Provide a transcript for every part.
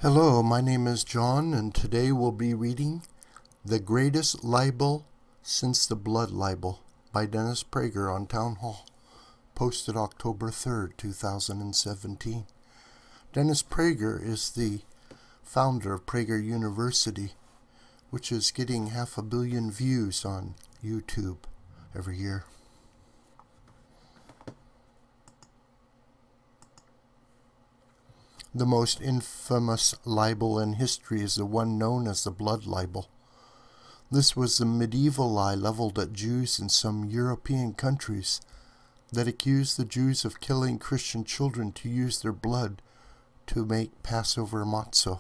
Hello, my name is John, and today we'll be reading The Greatest Libel Since the Blood Libel by Dennis Prager on Townhall, posted October 3rd, 2017. Dennis Prager is the founder of Prager University, which is getting 500 million views on YouTube every year. The most infamous libel in history is the one known as the blood libel. This was the medieval lie leveled at Jews in some European countries that accused the Jews of killing Christian children to use their blood to make Passover matzah.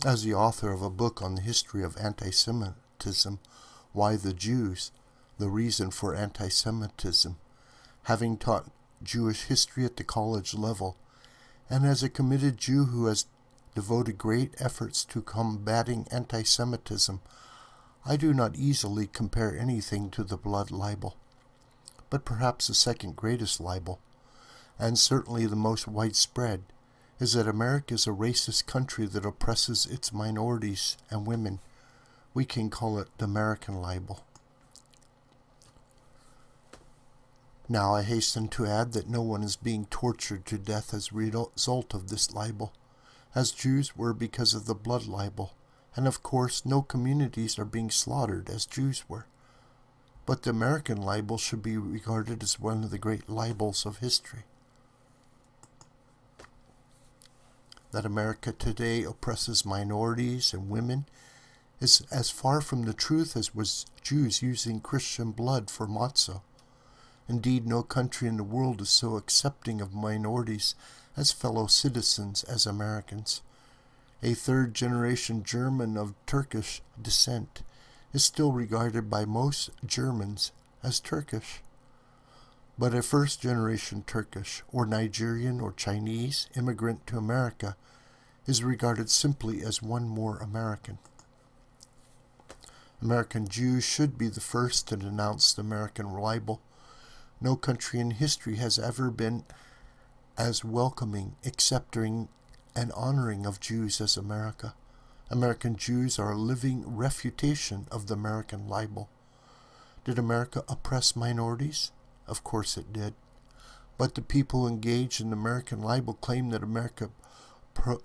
As the author of a book on the history of anti-Semitism, Why the Jews? The Reason for Anti-Semitism, having taught Jewish history at the college level, and as a committed Jew who has devoted great efforts to combating anti-Semitism, I do not easily compare anything to the blood libel. But perhaps the second greatest libel, and certainly the most widespread, is that America is a racist country that oppresses its minorities and women. We can call it the American libel. Now I hasten to add that no one is being tortured to death as a result of this libel, as Jews were because of the blood libel, and of course no communities are being slaughtered as Jews were. But the American libel should be regarded as one of the great libels of history. That America today oppresses minorities and women is as far from the truth as was Jews using Christian blood for matzah. Indeed, no country in the world is so accepting of minorities as fellow citizens as Americans. A third-generation German of Turkish descent is still regarded by most Germans as Turkish. But a first-generation Turkish or Nigerian or Chinese immigrant to America is regarded simply as one more American. American Jews should be the first to denounce the American libel. No country in history has ever been as welcoming, accepting, and honoring of Jews as America. American Jews are a living refutation of the American libel. Did America oppress minorities? Of course it did. But the people engaged in the American libel claim that America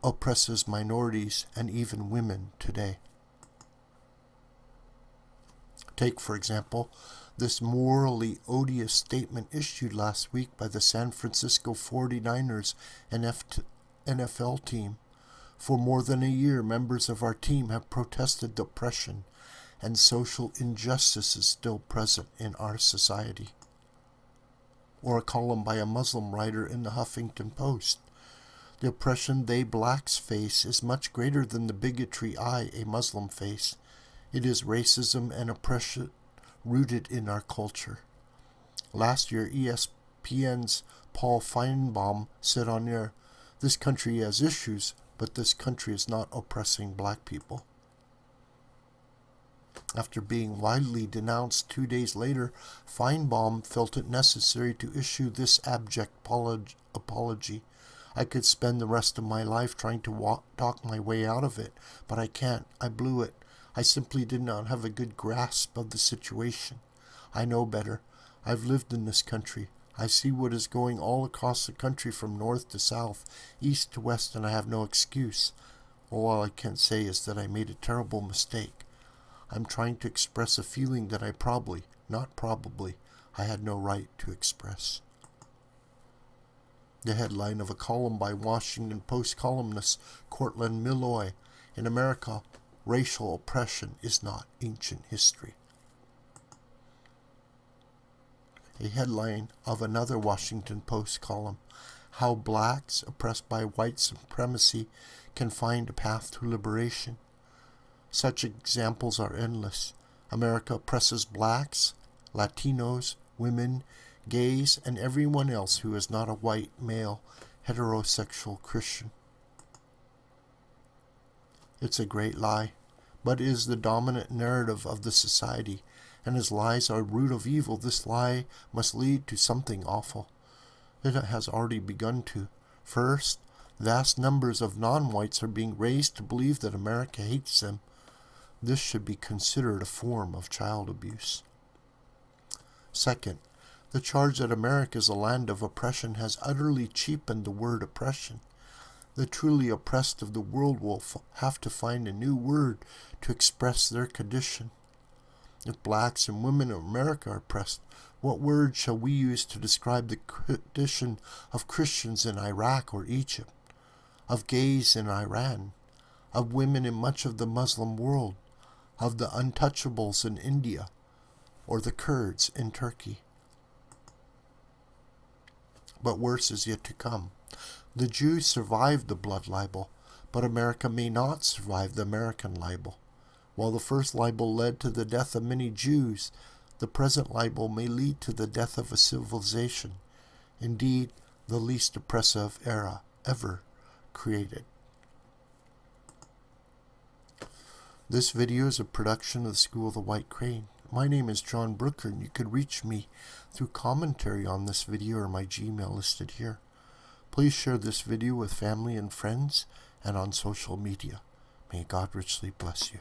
oppresses minorities and even women today. Take, for example, this morally odious statement issued last week by the San Francisco 49ers NFL team. For more than a year, members of our team have protested the oppression and social injustices still present in our society. Or a column by a Muslim writer in the Huffington Post. The oppression they blacks face is much greater than the bigotry a Muslim face. It is racism and oppression rooted in our culture. Last year, ESPN's Paul Feinbaum said on air, "This country has issues, but this country is not oppressing black people." After being widely denounced 2 days later, Feinbaum felt it necessary to issue this abject apology. "I could spend the rest of my life trying to talk my way out of it, but I can't. I blew it. I simply did not have a good grasp of the situation. I know better. I've lived in this country. I see what is going all across the country from north to south, east to west, and I have no excuse. All I can say is that I made a terrible mistake. I'm trying to express a feeling that I I had no right to express." The headline of a column by Washington Post columnist Cortland Milloy, "In America, racial oppression is not ancient history." A headline of another Washington Post column, "How Blacks oppressed by white supremacy can find a path to liberation." Such examples are endless. America oppresses blacks, Latinos, women, gays, and everyone else who is not a white, male, heterosexual Christian. It's a great lie, but it is the dominant narrative of the society, and as lies are root of evil, this lie must lead to something awful. It has already begun to. First, vast numbers of non-whites are being raised to believe that America hates them. This should be considered a form of child abuse. Second, the charge that America is a land of oppression has utterly cheapened the word oppression. The truly oppressed of the world will have to find a new word to express their condition. If blacks and women of America are oppressed, what word shall we use to describe the condition of Christians in Iraq or Egypt, of gays in Iran, of women in much of the Muslim world, of the untouchables in India, or the Kurds in Turkey? But worse is yet to come. The Jews survived the blood libel, but America may not survive the American libel. While the first libel led to the death of many Jews, the present libel may lead to the death of a civilization, indeed the least oppressive era ever created. This video is a production of the School of the White Crane. My name is John Brooker, and you could reach me through commentary on this video or my Gmail listed here. Please share this video with family and friends and on social media. May God richly bless you.